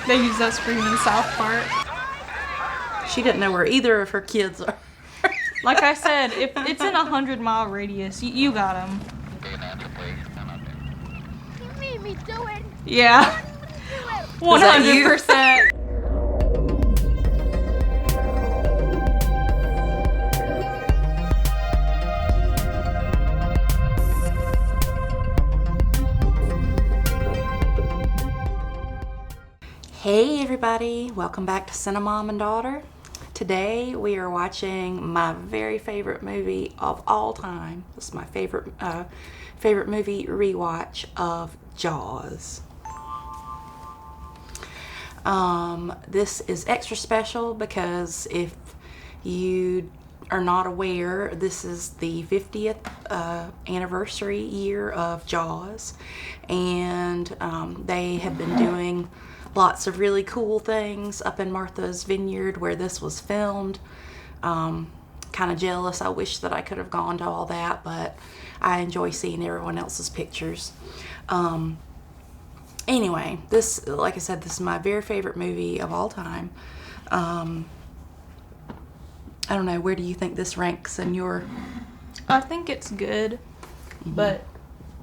They use that scream in South Park. She didn't know where either of her kids are. Like I said, if it's in a 100-mile radius, you got them. You made me do it. Yeah. 100%. Hey everybody, welcome back to Cinemom and Daughter. Today we are watching my very favorite movie of all time. This is my favorite movie rewatch of Jaws. This is extra special because if you are not aware, this is the 50th anniversary year of Jaws, and they have been doing lots of really cool things up in Martha's Vineyard where this was filmed. Kind of jealous. I wish that I could have gone to all that, but I enjoy seeing everyone else's pictures. Anyway, this, like I said, this is my very favorite movie of all time. I don't know, where do you think this ranks in your... I think it's good, but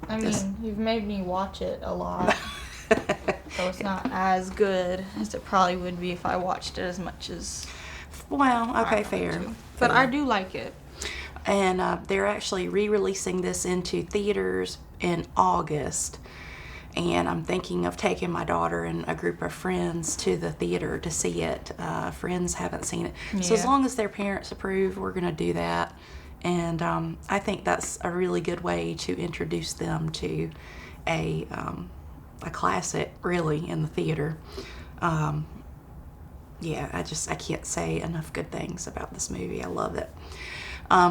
I mean, you've made me watch it a lot. So it's not as good as it probably would be if I watched it as much as... Well, okay, fair. But I do like it. And they're actually re-releasing this into theaters in August. And I'm thinking of taking my daughter and a group of friends to the theater to see it. Friends haven't seen it. Yeah. So as long as their parents approve, we're going to do that. And I think that's a really good way to introduce them to a classic, really, in the theater. Yeah, I can't say enough good things about this movie. I love it.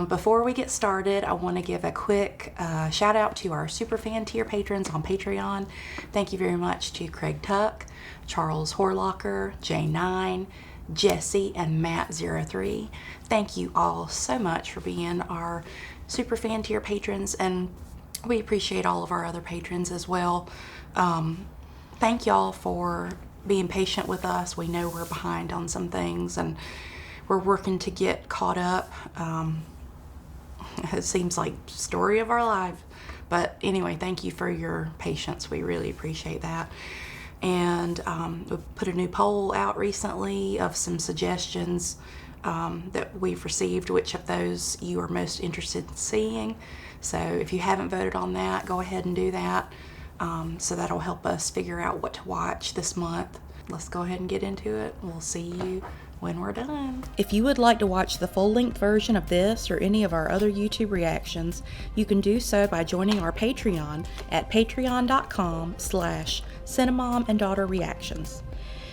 Before we get started, I want to give a quick shout out to our Superfan tier patrons on Patreon. Thank you very much to Craig Tuck, Charles Horlocker, J9, Jesse, and Matt03. Thank you all so much for being our Superfan tier patrons, and we appreciate all of our other patrons as well. Thank y'all for being patient with us. We know we're behind on some things and we're working to get caught up. It seems like story of our life. But anyway, thank you for your patience. We really appreciate that. And we put a new poll out recently of some suggestions that we've received, which of those you are most interested in seeing. So if you haven't voted on that, go ahead and do that. So that'll help us figure out what to watch this month. Let's go ahead and get into it. We'll see you when we're done. If you would like to watch the full-length version of this or any of our other YouTube reactions, you can do so by joining our Patreon at patreon.com/cinemom-and-daughter-reactions.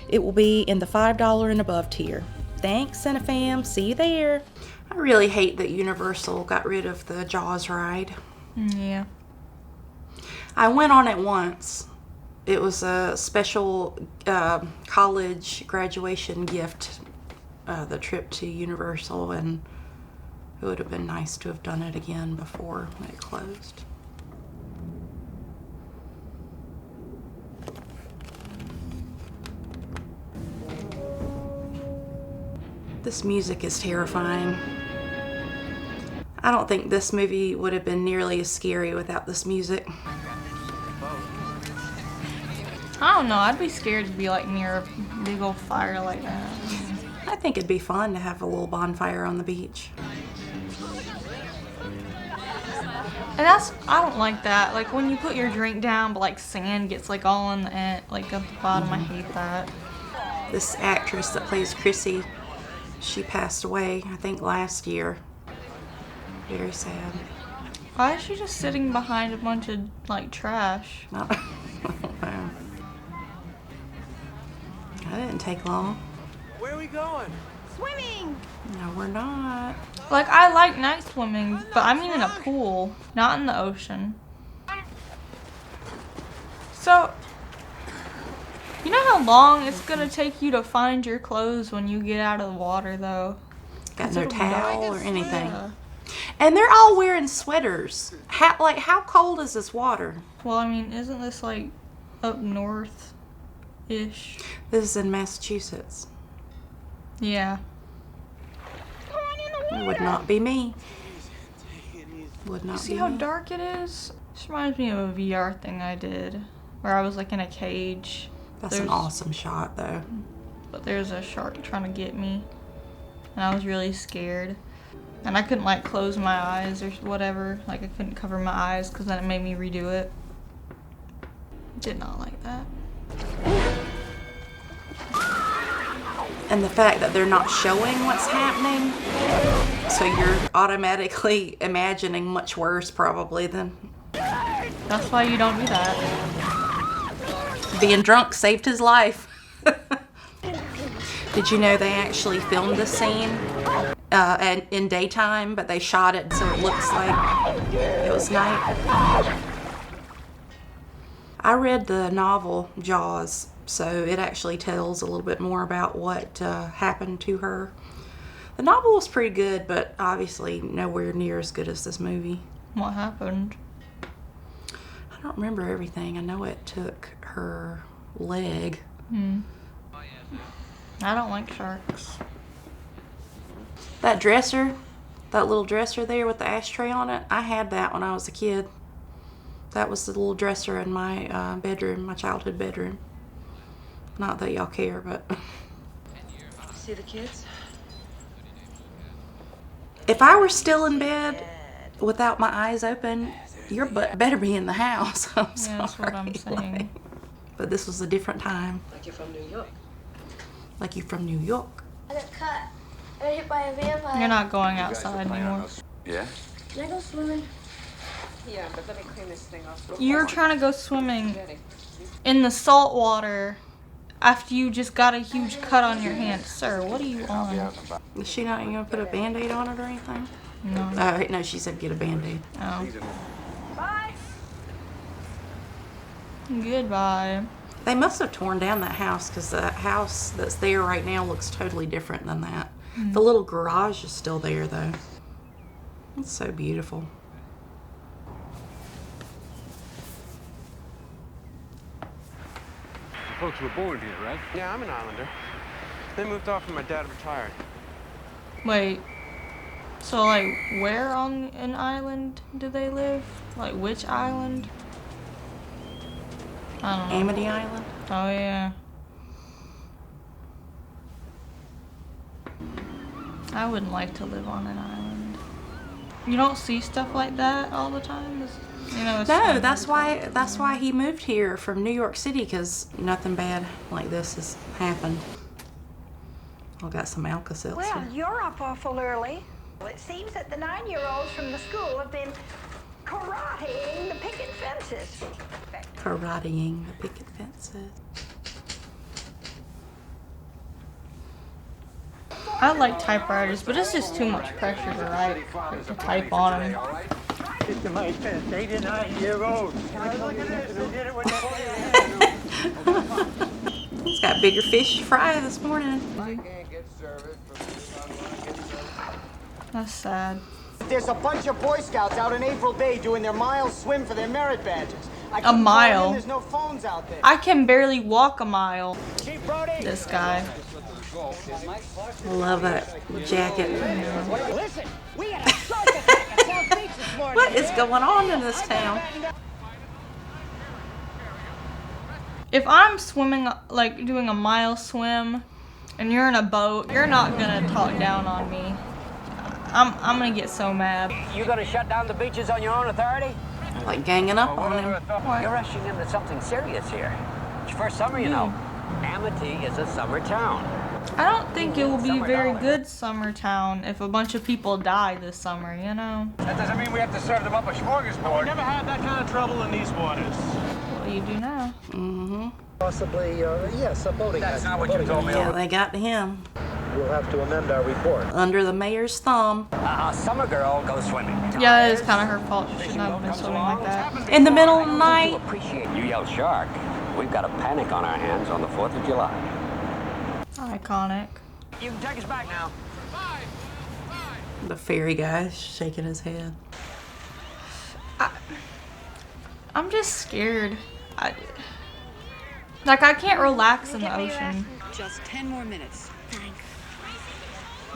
It will be in the $5 and above tier. Thanks, Cinefam. See you there. I really hate that Universal got rid of the Jaws ride. Yeah. I went on it once. It was a special college graduation gift, the trip to Universal, and it would have been nice to have done it again before it closed. This music is terrifying. I don't think this movie would have been nearly as scary without this music. I don't know. I'd be scared to be like near a big old fire like that. I think it'd be fun to have a little bonfire on the beach. And I don't like that. Like when you put your drink down, but like sand gets like all in the end, like at the bottom. I hate that. This actress that plays Chrissy, she passed away, I think, last year. Very sad. Why is she just sitting behind a bunch of like trash? I don't know. That didn't take long. Where are we going? Swimming. No, we're not. Like, I like night swimming, but I mean in a pool, not in the ocean. So, you know how long it's gonna take you to find your clothes when you get out of the water, though? Got no towel or anything. Yeah. And they're all wearing sweaters. How cold is this water? Well, I mean, isn't this like up north? Ish. This is in Massachusetts. Yeah. It would not be me. Would not See be how me. dark it is? This reminds me of a VR thing I did where I was like in a cage. That's an awesome shot, though. But there's a shark trying to get me. And I was really scared. And I couldn't like close my eyes or whatever. Like I couldn't cover my eyes because then it made me redo it. Did not like that. And the fact that they're not showing what's happening, so you're automatically imagining much worse probably than... That's why you don't do that. Being drunk saved his life. Did you know they actually filmed the scene in daytime, but they shot it so it looks like it was night? I read the novel Jaws, so it actually tells a little bit more about what happened to her. The novel was pretty good, but obviously nowhere near as good as this movie. What happened? I don't remember everything. I know it took her leg. I don't like sharks. That dresser, that little dresser there with the ashtray on it, I had that when I was a kid. That was the little dresser in my bedroom, my childhood bedroom. Not that y'all care, but... See the kids? If I were still in bed without my eyes open, your butt better be in the house. I'm sorry. Yeah, that's what I'm saying. But this was a different time. Like you're from New York. Like you from New York. I got cut. I got hit by a vampire. You're not going outside anymore. Yeah? Can I go swimming? Yeah, but let me clean this thing off. You're trying to go swimming in the salt water after you just got a huge cut on your hand. Sir, what are you on? Is she not even gonna put a Band-Aid on it or anything? No. No, she said get a Band-Aid. Oh. Bye. Goodbye. They must have torn down that house because the house that's there right now looks totally different than that. The little garage is still there though. It's so beautiful. You folks were born here, right? Yeah, I'm an islander. They moved off when my dad retired. Wait. So, like, where on an island do they live? Like, which island? I don't know. Amity Island? Oh, yeah. I wouldn't like to live on an island. You don't see stuff like that all the time? You know, it's No, fun. that's why he moved here from New York City, because nothing bad like this has happened. I got some Alka-Seltzer. Well, you're up awful early. Well, it seems that the 9-year-olds from the school have been karateing the picket fences. Karateing the picket fences. I like typewriters, but it's just too much pressure to write, to type on them. It's my fence, 8 and 9 year old. Look at this, they did it with He's got bigger fish to fry this morning. That's sad. There's a bunch of Boy Scouts out on April Day doing their mile swim for their merit badges. I A couldn't call mile? in, there's no phones out there. I can barely walk a mile. Chief Brody. This guy. I love that jacket. Listen, we had a shark attack at South Beach this morning. What is going on in this town? If I'm swimming, like doing a mile swim, and you're in a boat, you're not gonna talk down on me. I'm gonna get so mad. You gonna shut down the beaches on your own authority? Like ganging up on him. You're rushing into something serious here. It's your first summer, you know. Amity is a summer town. I don't think it will be very good summer town if a bunch of people die this summer, you know? That doesn't mean we have to serve them up a smorgasbord. We never had that kind of trouble in these waters. What do you do now? Mm-hmm. Possibly, yes, a boating. That's not what you told me. Yeah, they got him. We'll have to amend our report. Under the mayor's thumb. A summer girl goes swimming. Yeah, that is kind of her fault. She shouldn't have been swimming like that. In the middle of the To night. appreciate you yell shark. We've got a panic on our hands on the 4th of July. Iconic. You can take us back now. The fairy guy shaking his head. I'm just scared. Like, I can't relax in the ocean. Just 10 more minutes.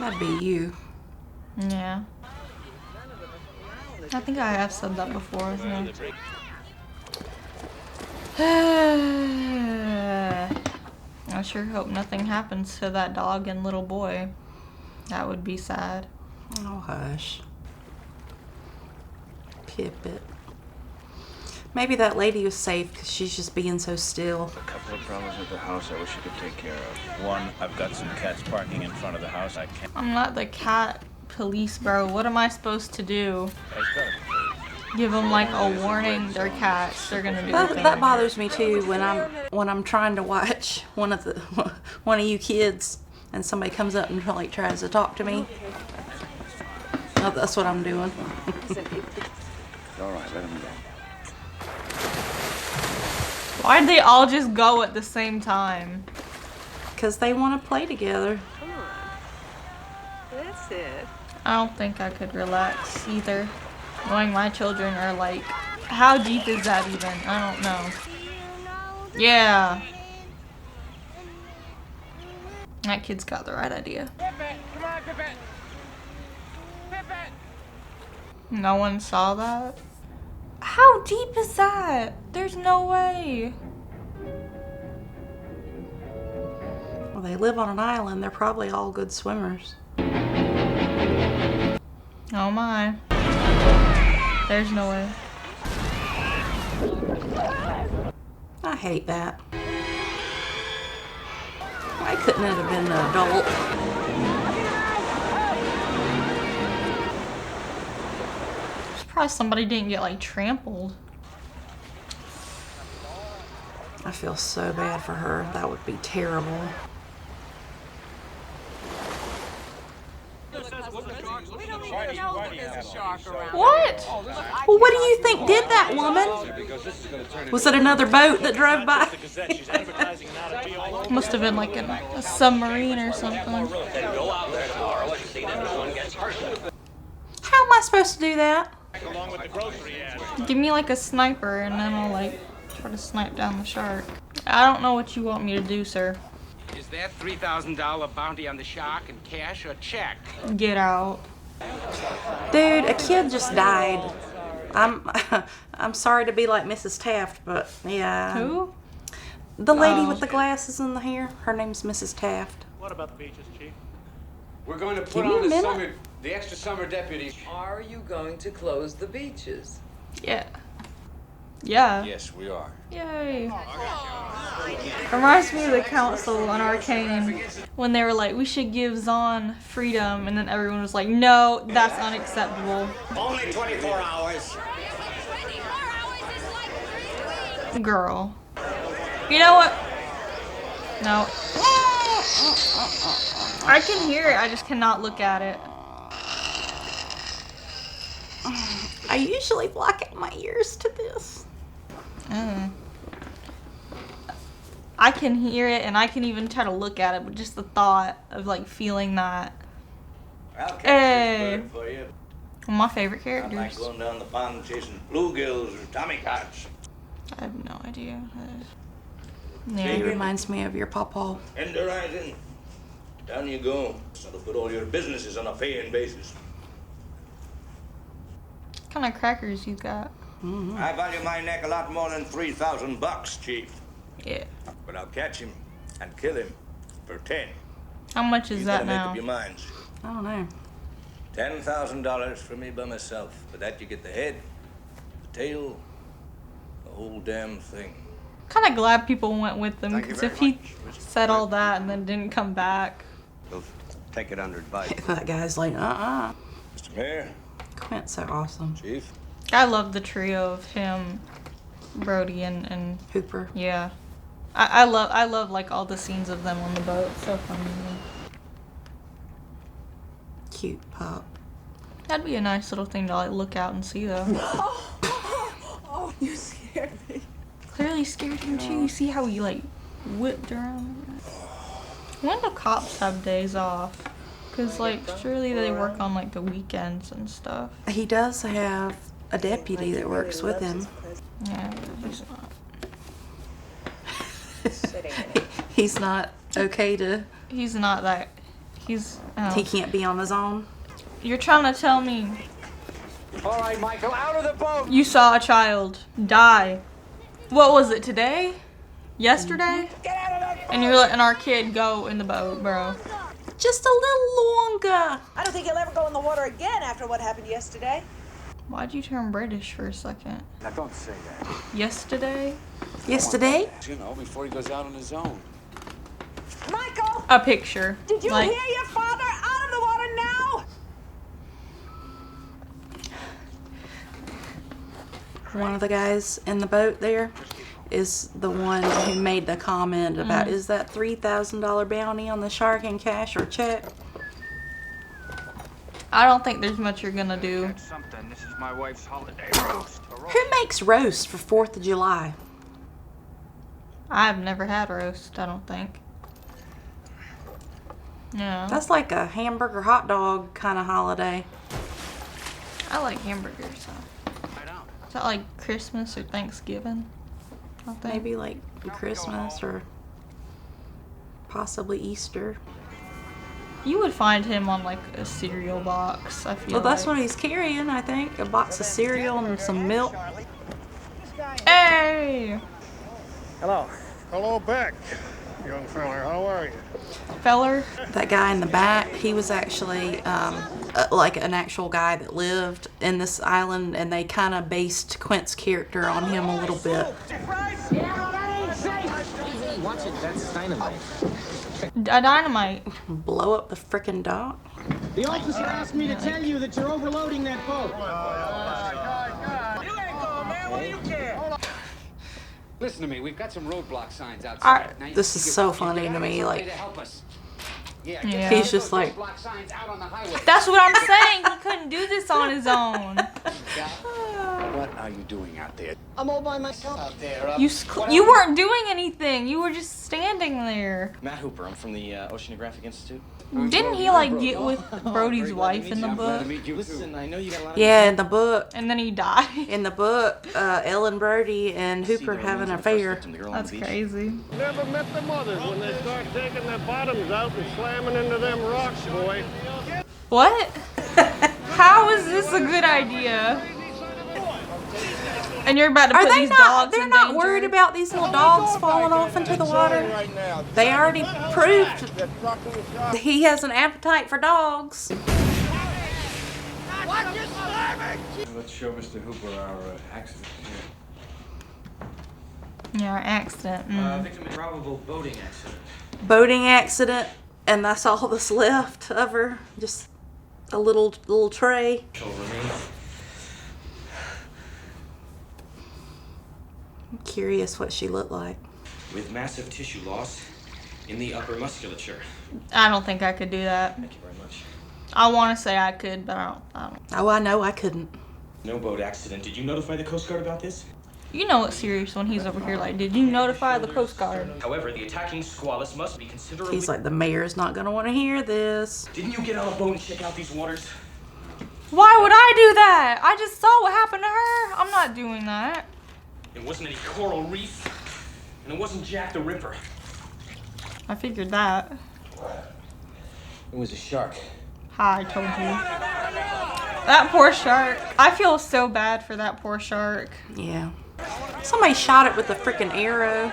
That'd be you. Yeah. I think I have said that before. Yeah. I sure hope nothing happens to that dog and little boy. That would be sad. Oh, hush. Pippet. Maybe that lady was safe because she's just being so still. A couple of problems at the house I wish you could take care of. One, I've got some cats parking in front of the house. I can't. I'm not the cat police, bro. What am I supposed to do? Give them like a warning. They're cats. They're gonna do That bothers me too when I'm trying to watch one of you kids and somebody comes up and like tries to talk to me. Oh, that's what I'm doing. All right, let him go. Why'd they all just go at the same time? Because they want to play together. Come on. That's it. I don't think I could relax either. Knowing my children are like, how deep is that even? I don't know. Yeah. That kid's got the right idea. Come on, Pippet. Pippet. No one saw that? How deep is that? There's no way. Well, they live on an island. They're probably all good swimmers. Oh my. There's no way. I hate that. Why couldn't it have been an adult? I'm surprised somebody didn't get like trampled. I feel so bad for her. That would be terrible. What? Well, what do you think did that, woman? Was it another boat that drove by? Must have been like a submarine or something. How am I supposed to do that? Give me like a sniper and then I'll like try to snipe down the shark. I don't know what you want me to do, sir. Is that $3,000 bounty on the shark in cash or check? Get out. Dude, a kid just died. I'm sorry to be like Mrs. Taft, but yeah. Who? The lady with the glasses and the hair. Her name's Mrs. Taft. What about the beaches, Chief? We're going to Give me a minute. the extra summer deputies. Are you going to close the beaches? Yeah. Yeah. Yes, we are. Yay. Reminds me of the council on Arcane when they were like, we should give Zahn freedom, and then everyone was like, no, that's unacceptable. Only 24 hours. Girl. You know what? No. I can hear it, I just cannot look at it. I usually block out my ears to this. I can hear it and I can even try to look at it, but just the thought of like feeling that. Hey, For you. my favorite I like characters. going down the pond chasing bluegills or tommycats. I have no idea. It Yeah. reminds me of your pawpaw. End the rising. Down you go. So to put all your businesses on a paying basis. What kind of crackers you got? I value my neck a lot more than $3,000, Chief. Yeah. But I'll catch him and kill him for 10. How much is You that gotta make now? up your minds. I don't know. $10,000 for me by myself. For that you get the head, the tail, the whole damn thing. Kind of glad people went with them, Thank you because very if he much. said all that and then didn't come back. We'll take it under advice. That guy's like, Mr. Mayor, Quint's so awesome. Chief. I love the trio of him, Brody, and Hooper. yeah. I love like all the scenes of them on the boat. So funny. Cute pup. That'd be a nice little thing to like look out and see though. Oh, you scared me. Clearly scared him too. You see how he like whipped around? When do cops have days off? Cause like surely they work on like the weekends and stuff. He does have a deputy that works with him. Yeah, he's not. sitting in it. He's not okay to... He's not that. He's. He can't be on his own. You're trying to tell me All right, Michael, out of the boat. you saw a child die. What was it, today? Yesterday? Get out of that boat! And you're letting our kid go in the boat, bro. Just a little longer. I don't think he'll ever go in the water again after what happened yesterday. Why'd you turn British for a second? Now, don't say that. Yesterday? Yesterday? You know, before he goes out on his own. Michael! A picture. Did you Like, hear your father? Out of the water now! One of the guys in the boat there is the one who made the comment about, is that $3,000 bounty on the shark in cash or check? I don't think there's much you're gonna do. Something. This is my wife's holiday roast. Who makes roast for 4th of July? I've never had roast, I don't think. Yeah. That's like a hamburger hot dog kind of holiday. I like hamburgers. So. Is that like Christmas or Thanksgiving? I think. Maybe like Christmas or possibly Easter. You would find him on like a cereal box, I feel Well, that's like. what he's carrying, I think. A box of cereal and some milk. Hey! Hello. Hello, Beck. Young feller, how are you? Feller? That guy in the back, he was actually like an actual guy that lived in this island, and they kind of based Quint's character on him a little bit. Watch it, that's dynamite. A dynamite. Blow up the frickin' dock? The officer asked me to tell you that you're overloading that boat. You ain't going, man. What do you care? Listen to me. We've got some roadblock signs outside. Now, This is so funny to me. Like, Yeah. he's just like, That's what I'm saying. He couldn't do this on his own. What are you doing out there? I'm all by myself out there. You weren't doing anything. You were just standing there. Matt Hooper. I'm from the Oceanographic Institute. Didn't he like get with Brody's wife in the book? Listen, I know you got a lot of yeah, in the book. And then he died. In the book, Ellen Brody and Hooper have an affair. That's crazy. Never met the mothers when they start taking their bottoms out and slamming into them rocks, boy. What? How is this a good idea? And you're about to put these dogs They're in not danger? worried about these little dogs falling off into the water. They already proved that he has an appetite for dogs. Let's show Mr. Hooper our accident here. Yeah, accident. Victim in probable boating accident. Boating accident, and that's all that's left of her. Just a little tray. I'm curious what she looked like. With massive tissue loss in the upper musculature. I don't think I could do that. Thank you very much. I want to say I could, but I don't. Oh, I know I couldn't. No boat accident. Did you notify the Coast Guard about this? You know it's serious when he's over here like, did you notify the Coast Guard? However, the attacking squalus must be considerably... He's like, the mayor's not going to want to hear this. Didn't you get on a boat and check out these waters? Why would I do that? I just saw what happened to her. I'm not doing that. It wasn't any coral reef, and it wasn't Jack the Ripper. I figured that. It was a shark. I told you. That poor shark. I feel so bad for that poor shark. Yeah. Somebody shot it with a freaking arrow.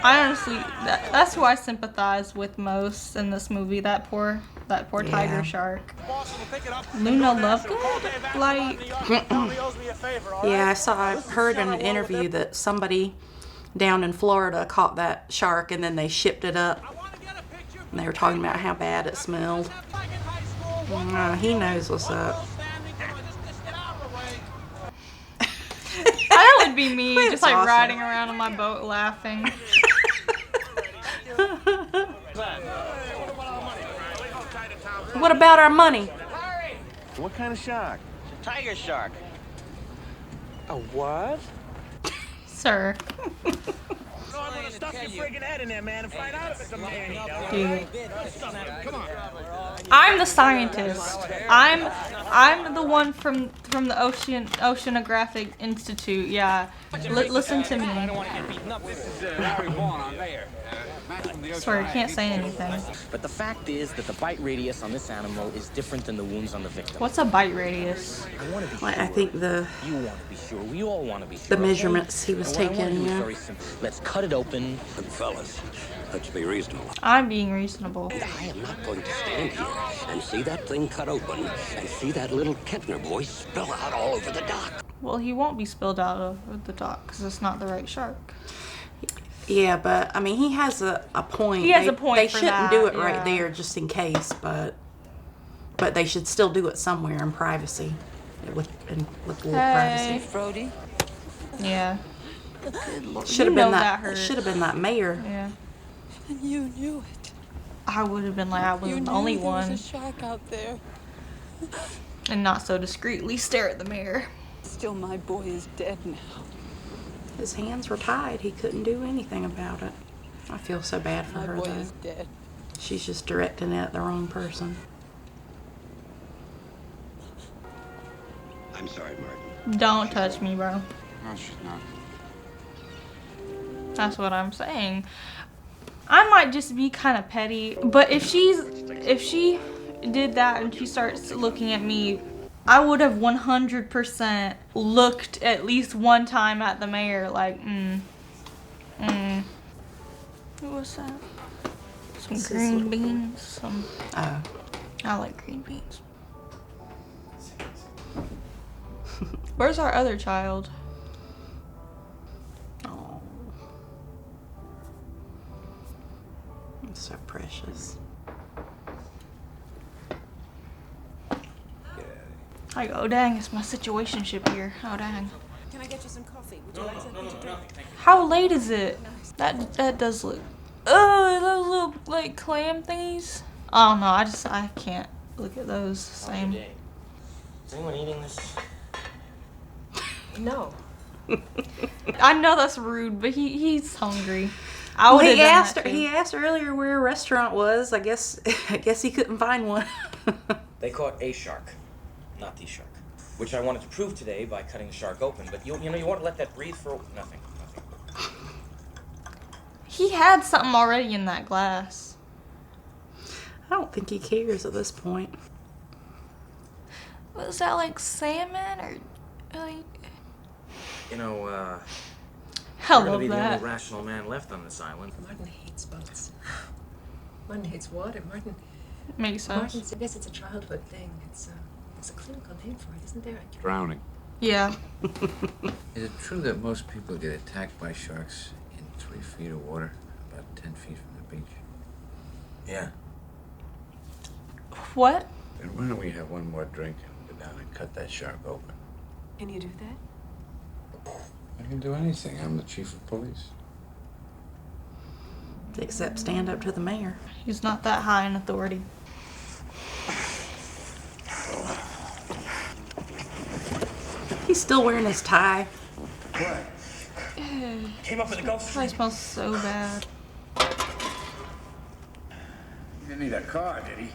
I honestly, that's who I sympathize with most in this movie. That poor tiger shark. Luna Lovegood? Like... Yeah, I heard in an interview that somebody down in Florida caught that shark and then they shipped it up. And they were talking about how bad it smelled. He knows what's up. That would be me, It's just like awesome. riding around on my boat laughing. What about our money? What kind of shark? Tiger shark. A what? Sir. No, I'm gonna stuff your friggin' head in there, man, and find out if it's a man. Dude. Come on. I'm the scientist. I'm the one from the Oceanographic Institute. Yeah. Listen to me. Sorry, I can't say anything. But the fact is that the bite radius on this animal is different than the wounds on the victim. What's a bite radius? I think the You want to be sure. We all want to be sure. the measurements he was And what I wanna taking. do is Yeah. very simple. Let's cut it open. And fellas, let's be reasonable. I'm being reasonable. I am not going to stand here and see that thing cut open and see that little Kentner boy spill out all over the dock. Well, he won't be spilled out of the dock because it's not the right shark. Yeah, but I mean, he has a point. He has a point They for shouldn't that, do it yeah. right there just in case, but they should still do it somewhere in privacy, with a little privacy. Brody. Yeah. Should have You know been that. hurt. Should have been that mayor. Yeah. And you knew it. I would have been like, I was the only there was one, a shark out there. and not so discreetly stare at the mirror. Still, my boy is dead now. His hands were tied. He couldn't do anything about it. I feel so bad for My her boy though. is dead. She's just directing it at the wrong person. I'm sorry, Martin. Don't touch me, bro. No, she's not. That's what I'm saying. I might just be kind of petty, but if she did that and she starts looking at me, I would have 100% looked at least one time at the mayor like, What's that? Some green beans. I like green beans. Where's our other child? Oh, it's so precious. Like, oh dang, it's my situationship here. Oh dang. Can I get you some coffee? Would you like something to drink? How late is it? That does look. Oh, those little like clam thingies. I don't know. I can't look at those the same. Is anyone eating this? No. I know that's rude, but he's hungry. Well, he he asked earlier where a restaurant was. I guess he couldn't find one. They caught a shark, not the shark, which I wanted to prove today by cutting the shark open. But you want to let that breathe for nothing. He had something already in that glass. I don't think he cares at this point. Was that like salmon or like? You know, I you're gonna love be the that. only rational man left on this island. Martin hates boats. Martin hates water. Martin. Makes sense. Martin, I guess it's a childhood thing. It's a clinical name for it, isn't there? Drowning. Yeah. Is it true that most people get attacked by sharks in 3 feet of water, about 10 feet from the beach? Yeah. What? And why don't we have one more drink and go down and cut that shark open? Can you do that? I can do anything. I'm the chief of police. Except stand up to the mayor. He's not that high in authority. He's still wearing his tie. Came up with a ghost. Probably smells so bad. He didn't need a car, did he?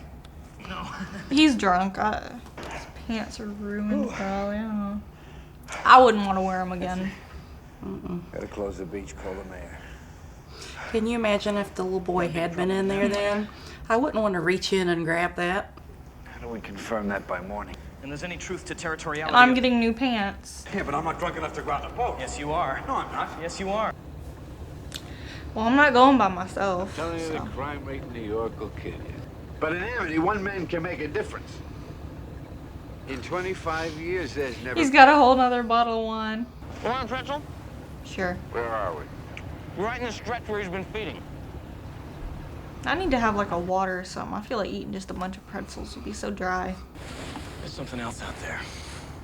No. He's drunk. His pants are ruined, probably. I don't know. I wouldn't want to wear them again. Gotta close the beach, call the mayor. Can you imagine if the little boy had been in there then? I wouldn't want to reach in and grab that. How do we confirm that by morning? And there's any truth to territoriality? And I'm getting new pants. Yeah, but I'm not drunk enough to go out the boat. Yes, you are. No, I'm not. Yes, you are. Well, I'm not going by myself. I'm telling you, the crime rate in New York will kill you. But in Amity, one man can make a difference. In 25 years, there's never... He's got a whole nother bottle of wine. You want a pretzel? Sure. Where are we? We're right in the stretch where he's been feeding. I need to have like a water or something. I feel like eating just a bunch of pretzels would be so dry. There's something else out there.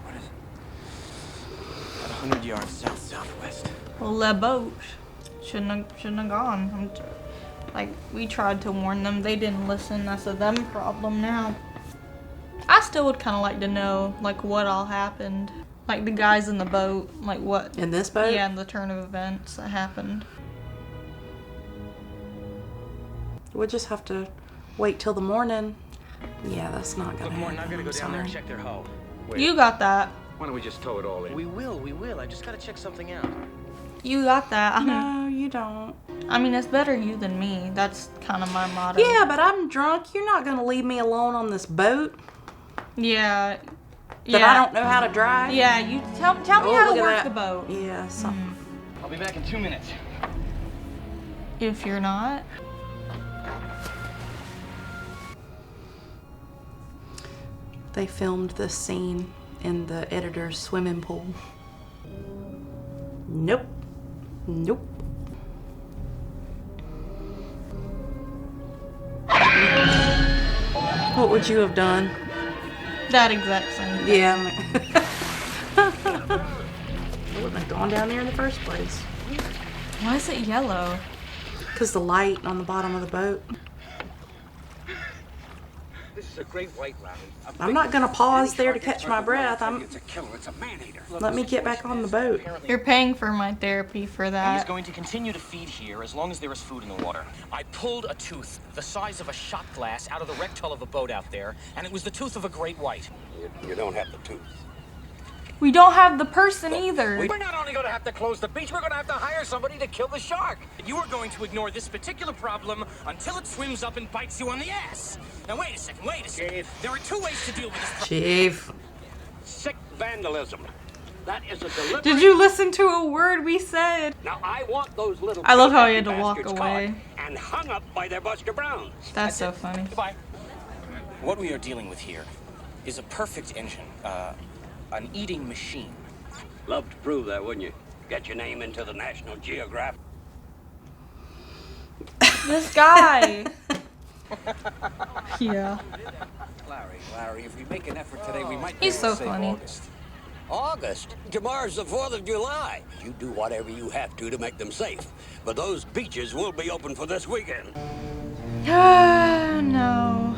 What is it? About 100 yards southwest. Le boat. Shouldn't have gone. Like, we tried to warn them. They didn't listen. That's a them problem now. I still would kind of like to know, like, what all happened. Like, the guys in the boat. Like, what... In this boat? Yeah, in the turn of events that happened. We'll just have to wait till the morning. Yeah, that's not gonna Look, Morton, I've happen. got to go down there and Sorry. check their hull. You got that. Why don't we just tow it all in? We will. I just got to check something out. You got that. No, you don't. I mean, it's better you than me. That's kind of my motto. Yeah, but I'm drunk. You're not gonna leave me alone on this boat. Yeah. That I don't know how to drive. Yeah, you tell me how look to at work that. the boat. Yeah, something. I'll be back in 2 minutes. If you're not. They filmed this scene in the editor's swimming pool. Nope. Nope. What would you have done? That exact same thing. Yeah. I wouldn't have gone down there in the first place. Why is it yellow? Because the light on the bottom of the boat. This is a great white, Larry. I'm not going to pause there to catch my breath. It's a killer. It's a man-eater. Let me get back on the boat. You're paying for my therapy for He's that. going to continue to feed here as long as there is food in the water. I pulled a tooth the size of a shot glass out of the wrecked hull of a boat out there, and it was the tooth of a great white. You don't have the tooth. We don't have the person either. We're not only going to have to close the beach, we're going to have to hire somebody to kill the shark. You are going to ignore this particular problem until it swims up and bites you on the ass. Now, wait a second. There are 2 ways to deal with this problem. Chief. Sick vandalism. That is a deliberate... Did you listen to a word we said? Now, I want those little... I love how he had to walk bastards away. caught and hung up by their Buster Browns. That's so funny. Goodbye. What we are dealing with here is a perfect engine, an eating machine. Love to prove that, wouldn't you? Get your name into the National Geographic. This guy. Yeah. Larry, if we make an effort today, we might be He's able so to save funny. August. August? Tomorrow's the 4th of July. You do whatever you have to make them safe. But those beaches will be open for this weekend. No.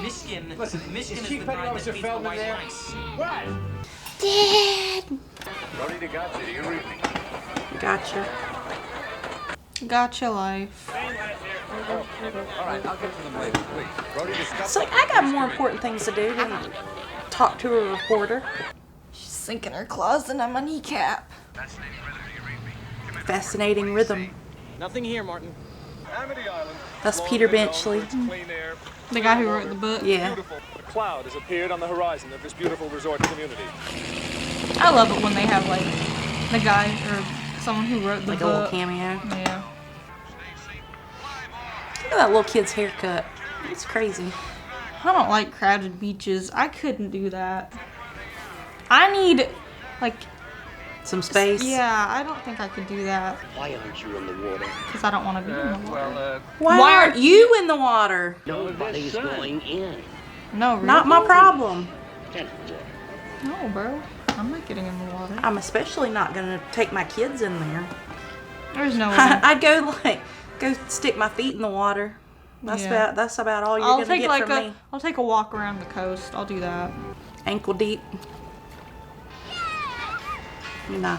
Miskin. Listen, Miskin is is Chief the Petty bride that Officer feeds the Feldman white there? mice. What? Dad. Brody DeGazzi, do you read me? Gotcha. Gotcha life. All right, I'll get to them later, please. Brody, discuss... So I got more important things to do than talk to a reporter. She's sinking her claws into my kneecap. Fascinating rhythm. Nothing here, Martin. Amity Island. That's Peter Benchley. Clean air. The guy who wrote the book. Yeah. A cloud has appeared on the horizon of this beautiful resort community. I love it when they have like the guy or someone who wrote the Like a book. little cameo. Yeah. Look at that little kid's haircut. It's crazy. I don't like crowded beaches. I couldn't do that. I need like some space. Yeah, I don't think I could do that. Why aren't you in the water? Because I don't want to be in the water. Why aren't you in the water? Nobody's going in. No, really? Not my problem. No, bro. I'm not getting in the water. I'm especially not gonna take my kids in there. There's no way. I'd go stick my feet in the water. That's about all you're gonna get from me. I'll take a walk around the coast. I'll do that. Ankle deep. No.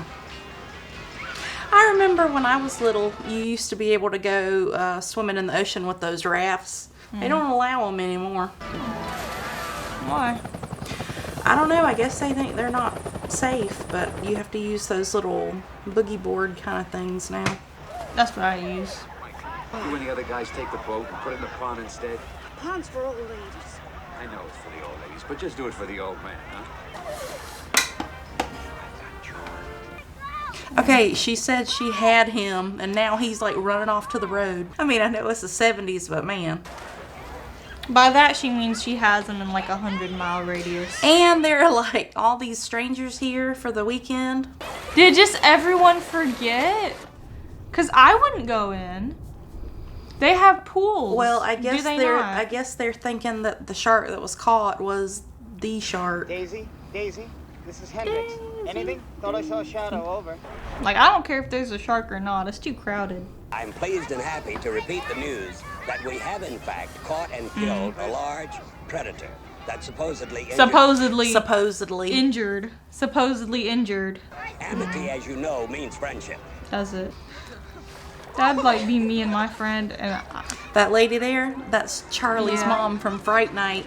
I remember when I was little, you used to be able to go swimming in the ocean with those rafts. They don't allow them anymore. Why? I don't know. I guess they think they're not safe, but you have to use those little boogie board kind of things now. That's what I use. You and the other guys take the boat and put it in the pond instead. Pond's for old ladies. I know it's for the old ladies, but just do it for the old man, huh? Okay, she said she had him, and now he's like running off to the road. I mean, I know it's the 70s, but man. By that, she means she has him in like a 100-mile radius. And there are like all these strangers here for the weekend. Did just everyone forget? Because I wouldn't go in. They have pools. Well, I guess I guess they're thinking that the shark that was caught was the shark. Daisy, this is Hendrix. Anything? Thought I saw a shadow. Over. Like, I don't care if there's a shark or not. It's too crowded. I'm pleased and happy to repeat the news that we have in fact caught and killed a large predator that supposedly injured. Amity, as you know, means friendship. Does it? That'd like be me and my friend, and that lady there, that's Charlie's Yeah. mom from Fright Night.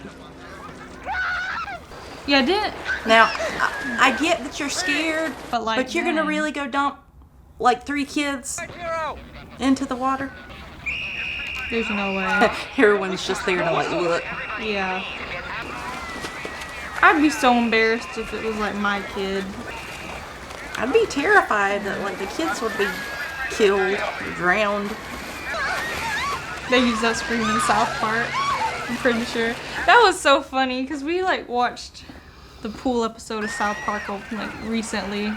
Yeah, didn't. Now, I get that you're scared, But but you're gonna dang. really go dump like 3 kids into the water? There's no way. Everyone's just there to like look. Yeah. I'd be so embarrassed if it was like my kid. I'd be terrified that like the kids would be killed, drowned. They use that scream in South Park. I'm pretty sure. That was so funny because we like watched the pool episode of South Park like recently.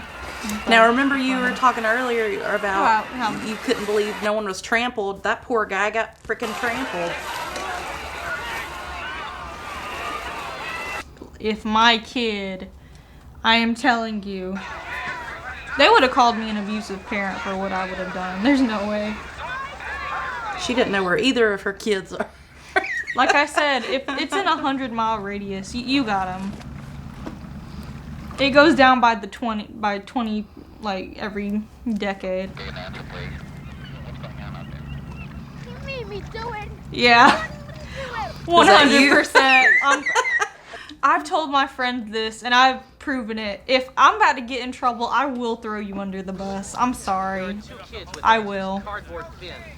Now remember you were talking earlier about How- you couldn't believe no one was trampled. That poor guy got freaking trampled. If my kid, I am telling you, they would have called me an abusive parent for what I would have done. There's no way. She didn't know where either of her kids are. Like I said, if it's in 100-mile radius, you got them. It goes down by 20, like every decade. You made me do it. Yeah. Was that you? 100%. I've told my friend this, and I've proven it. If I'm about to get in trouble, I will throw you under the bus. I'm sorry. I will.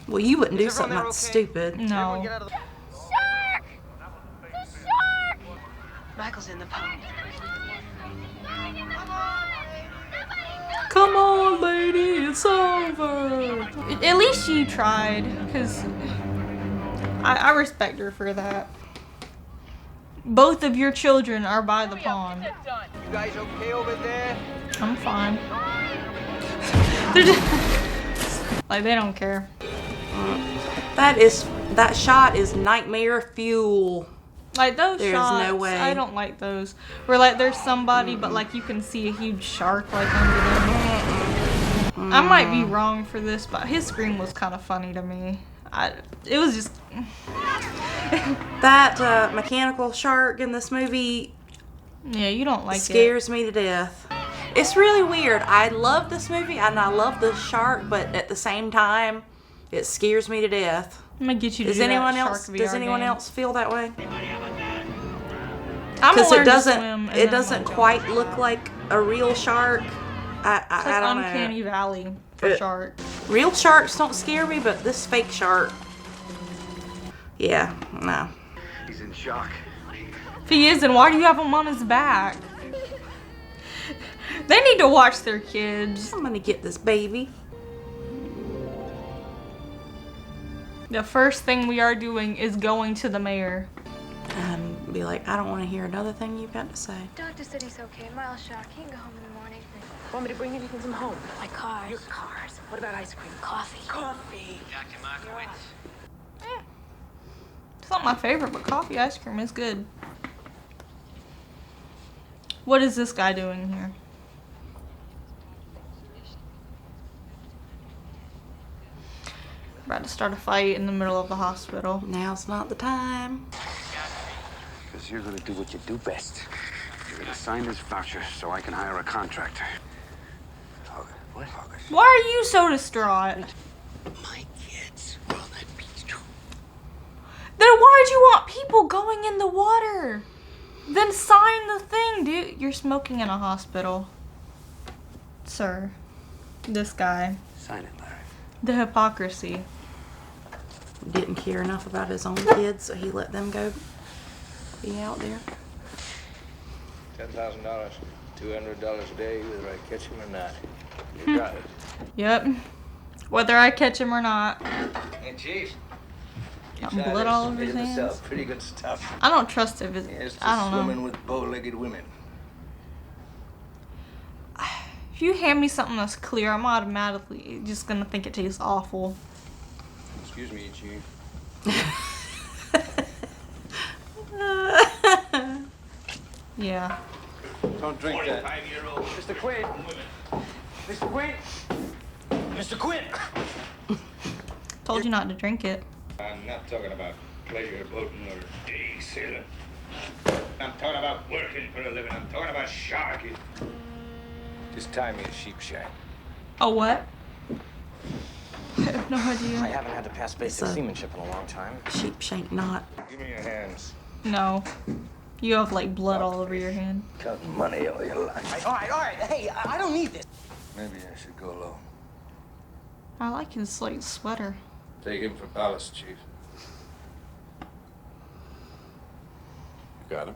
Well, you wouldn't do something that stupid. No. Shark! The shark! Michael's in the pond. Come on, lady, it's over. At least you tried, because I respect her for that. Both of your children are by the pond. You guys okay over there? I'm fine. They're just like, they don't care. That shot is nightmare fuel. Like those There's shots, no way. I don't like those. Where like there's somebody, but like you can see a huge shark like under them. I might be wrong for this, but his scream was kind of funny to me. It was just That mechanical shark in this movie yeah, you don't like scares me to death. It's really weird. I love this movie and I love the shark, but at the same time, it scares me to death. I'm gonna get you to Does do anyone that else? shark Does VR anyone game. else feel that way? I'm Because gonna it learn to doesn't. swim and It then doesn't watch quite look like a real shark. It's like I don't Uncanny know. Valley for sharks. Real sharks don't scare me, but this fake shark. Yeah, no. He's in shock. If he is, then why do you have him on his back? They need to watch their kids. I'm gonna get this baby. The first thing we are doing is going to the mayor. And be like, I don't want to hear another thing you've got to say. Doctor said he's okay. Miles shocked. He can go home in the morning. Want me to bring anything from home? My cars. Your cars. What about ice cream? Coffee. Coffee. Dr. Markowitz. It's not my favorite, but coffee ice cream is good. What is this guy doing here? About to start a fight in the middle of the hospital. Now's not the time. Because you're going to do what you do best. You're going to sign this voucher so I can hire a contractor. What? Why are you so distraught? My kids were on that beach too. Then why'd you want people going in the water? Then sign the thing, dude. You're smoking in a hospital. Sir. This guy. Sign it, Larry. The hypocrisy. Didn't care enough about his own kids, so he let them go be out there. $10,000, $200 a day, whether I catch him or not. You got it. Yep. Whether I catch him or not. Hey, Chief. Got blood all over his hands. Pretty good stuff. I don't trust it. Here's to I don't swimming know. with bow-legged women. If you hand me something that's clear, I'm automatically just gonna think it tastes awful. Excuse me, Chief. Yeah. Don't drink that. Mr. Quinn. Mr. Quinn. Mr. Quinn. Told you not to drink it. I'm not talking about pleasure boating or day sailing. I'm talking about working for a living. I'm talking about sharking. Just tie me a sheep shank. Oh, what? I have no idea. I haven't had to pass basic So- seamanship in a long time. Sheep shank knot. Give me your hands. No. You have like blood all over your hand. Counting money all your life. All right. Hey, I don't need this. Maybe I should go alone. I like his like sweater. Take him for ballast, Chief. Got him.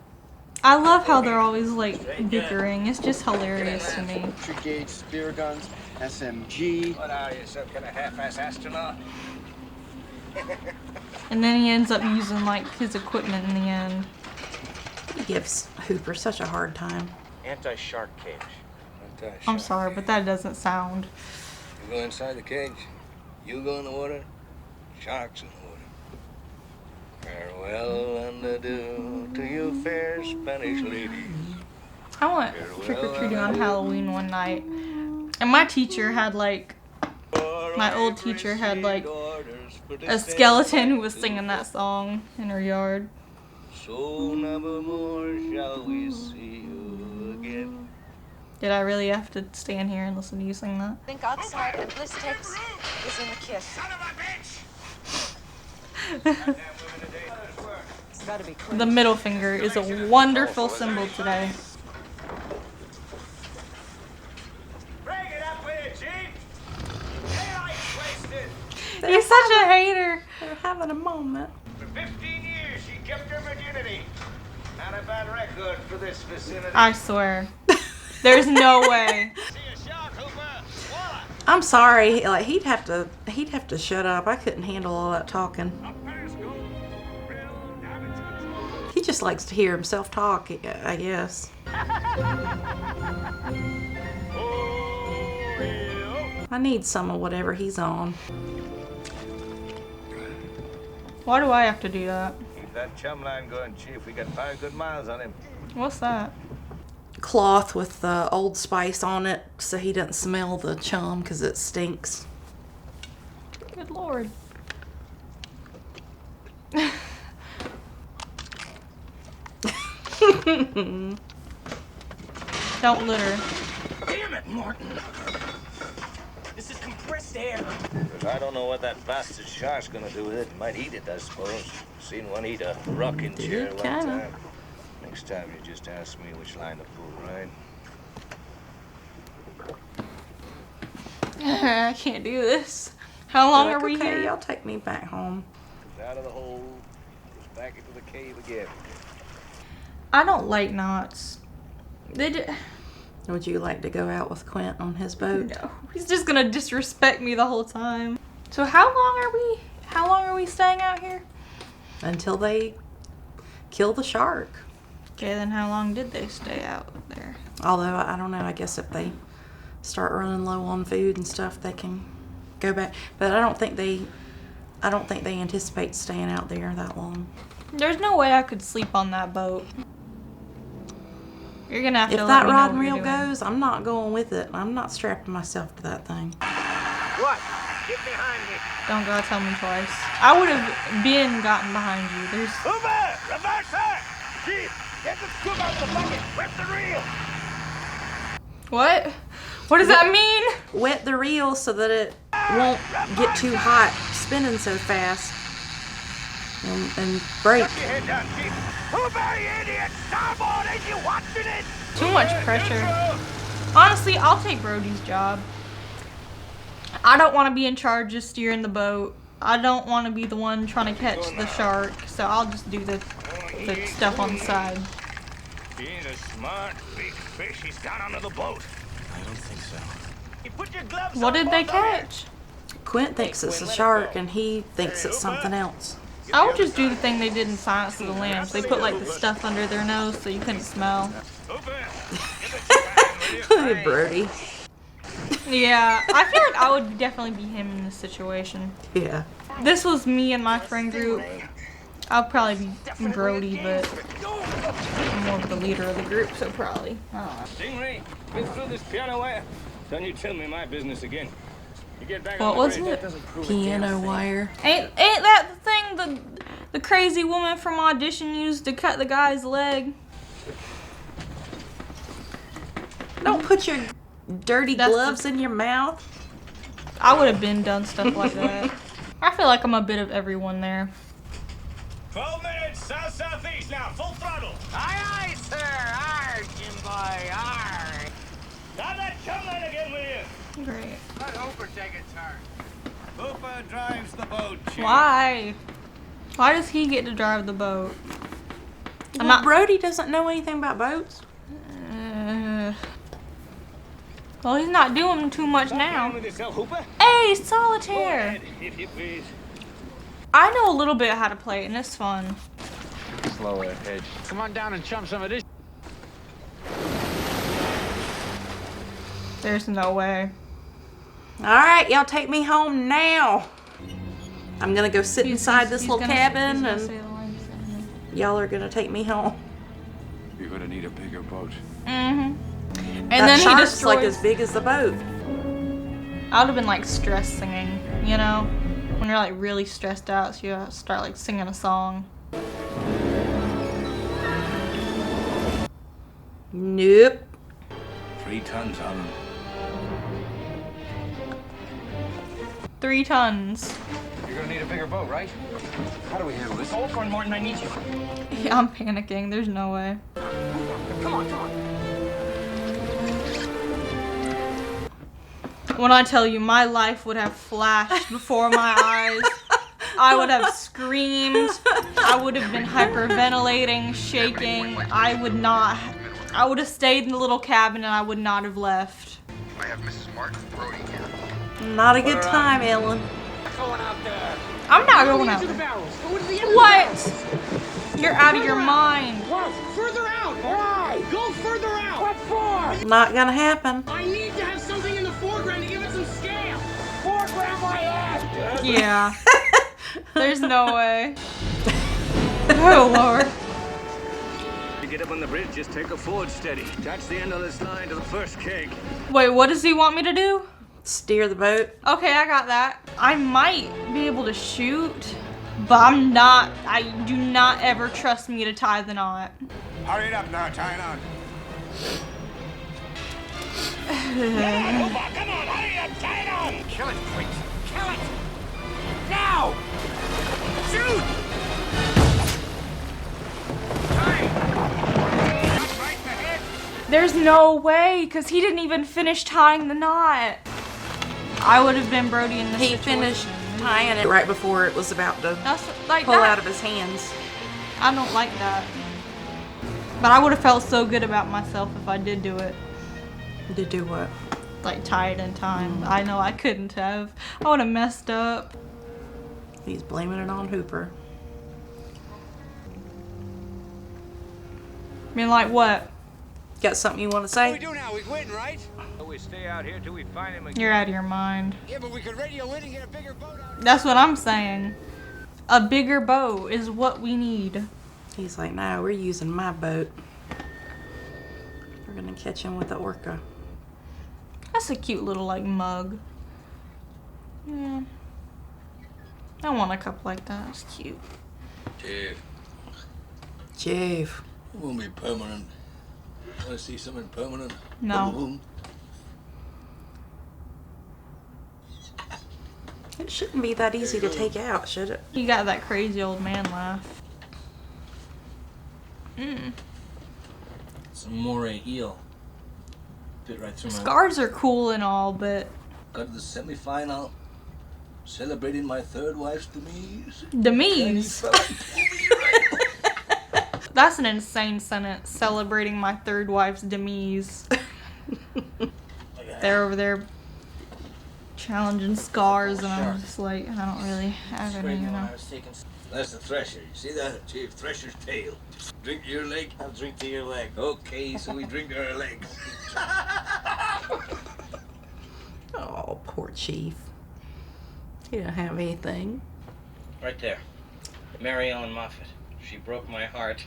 I love how they're always like bickering. It's just hilarious to me. Entry gauge spear guns, SMG. What are you, some kind of half-ass astronaut? And then he ends up using like his equipment in the end. He gives Hooper such a hard time. Anti-shark cage. I'm sorry, but that doesn't sound. You go inside the cage. You go in the water. Sharks in the water. Farewell and adieu to you, fair Spanish lady. I went trick-or-treating on Halloween one night, and my teacher had like, my old teacher had like a skeleton who was singing that song in her yard. So never more shall we see you again. Did I really have to stand here and listen to you sing that? Think outside the bliss takes is in the kiss. Son of a bitch! It's gotta be quick. The middle finger is a wonderful symbol today. Bring it up with it, Chief! Daylight's wasted! He's such a hater. They're having a moment. For 15 years, she kept her virginity. Not a bad record for this vicinity. I swear. There's no way. I'm sorry. Like he'd have to shut up. I couldn't handle all that talking. He just likes to hear himself talk, I guess. I need some of whatever he's on. Why do I have to do that? Keep that chum line going, Chief. We got 5 good miles on him. What's that? Cloth with the Old Spice on it so he doesn't smell the chum because it stinks. Good Lord. Don't litter. Damn it, Martin! This is compressed air. I don't know what that bastard shark's gonna do with it. Might eat it, I suppose. Seen one eat a rocking chair one time. Next time you just ask me which line to pull, right? I can't do this. How long Like, are we okay, here? y'all take me back home. Out of the hole, goes back into the cave again. I don't like knots. Would you like to go out with Quint on his boat? No. He's just gonna disrespect me the whole time. So how long are we staying out here? Until they kill the shark. Okay, then how long did they stay out there? Although I don't know, I guess if they start running low on food and stuff, they can go back. But I don't think they anticipate staying out there that long. There's no way I could sleep on that boat. You're gonna have to If let that me know rod and what you're reel doing. goes, I'm not going with it. I'm not strapping myself to that thing. What? Get behind me. Don't gotta tell me twice. I would have gotten behind you. There's Hoover! Reverse her! Chief, get the scoop out the bucket. Wet the reel. what? What does that mean? Wet the reel so that it won't get too hot spinning so fast and break. Put your head down, Chief. Hoover, you idiot! Starboard, ain't you watching it? Too much pressure. Honestly, I'll take Brody's job. I don't want to be in charge of steering the boat. I don't want to be the one trying to catch the shark, so I'll just do the stuff on the side. Being a smart, big fish, he's got under the boat. I don't think so. You put your gloves What on, did they both of you. catch? Quint thinks it's a shark and he thinks it's something else. I would just do the thing they did in Silence of the Lambs. They put like the stuff under their nose so you couldn't smell. Look at Brody. Yeah, I feel like I would definitely be him in this situation. Yeah. This was me and my friend group. I'll probably be Brody, but I'm more of the leader of the group, so probably. I don't know. Stingray, get through this piano wire. Don't you tell me my business again. You get back What on the was bridge. it? Piano wire. Ain't that the thing the crazy woman from Audition used to cut the guy's leg? Don't put your dirty gloves in your mouth. I would have been done stuff like that. I feel like I'm a bit of everyone there. 12 minutes, south-southeast now, full throttle. Aye, aye, sir. Arr, Jim boy, arr. Now that chum line again with you. Great. Let Hooper take a turn. Hooper drives the boat, Chief. Why? Why does he get to drive the boat? Well, Brody doesn't know anything about boats. Well, he's not doing too much now. With yourself, Hooper. Hey, solitaire. Go ahead, if you please. I know a little bit how to play it, and it's fun. Slow ahead. Come on down and chum some of this. There's no way. Alright, y'all take me home now. I'm gonna go sit inside this little cabin and y'all are gonna take me home. You're gonna need a bigger boat. Mm-hmm. And that then he shark's destroys... like as big as the boat. I would have been like stress singing, you know? When you're like really stressed out, so you start like singing a song. Nope. 3 tons on them. 3 tons. You're gonna need a bigger boat, right? How do we handle this? Hold on, Martin, I need you. Yeah, I'm panicking. There's no way. Come on, come on. When I tell you, my life would have flashed before my eyes. I would have screamed. I would have been hyperventilating, shaking. I would have stayed in the little cabin and I would not have left. I have Mrs. Martin Brody here. Not a good time, Ellen. Going out there. I'm not going out. Into the barrels. Go into the end What? of the barrels. You're out of your mind. What? Further out. Why? Go further out. What for? Not gonna happen. I need to have something in the foreground to give it some scale. Foreground my ass. Yeah. There's no way. Oh, Lord. You get up on the bridge, just take a forward steady. Attach the end of this line to the first keg. Wait, what does he want me to do? Steer the boat. Okay, I got that. I might be able to shoot, but I do not ever trust me to tie the knot. Hurry it up now, tie it on. Come on, hurry up, tie it on. Kill it, quick. Kill it. Now. Shoot. There's no way, because he didn't even finish tying the knot. I would have been Brody in this He situation. finished tying it right before it was about to like pull that. out of his hands. I don't like that. But I would have felt so good about myself if I did do it. To do what? Like tie it in time. I know I couldn't have. I would have messed up. He's blaming it on Hooper. I mean, like what? Got something you want to say? What do we do now? We win, right? We stay out here till we find him again. You're out of your mind. Yeah, but we could radio in and get a bigger boat out. That's what I'm saying. A bigger boat is what we need. He's like, no, we're using my boat. We're gonna catch him with the orca. That's a cute little like mug. Yeah. I want a cup like that. It's cute. Chief, Chief. it won't be permanent. Want to see something permanent? No. Boom. It shouldn't be that easy to take out, should it? You got that crazy old man laugh. Some moray eel. Fit right through my... Scars are cool and all, but... Got to the semi-final. Celebrating my third wife's demise. Demise? That's an insane sentence. Celebrating my third wife's demise. They're over there challenging scars, and I'm just like, I don't really have any, you know. That's the thresher. You see that, Chief? Thresher's tail. Drink to your leg. I'll drink to your leg. Okay, so we drink to our legs. Oh, poor Chief. He didn't have anything. Right there. Mary Ellen Moffat. She broke my heart.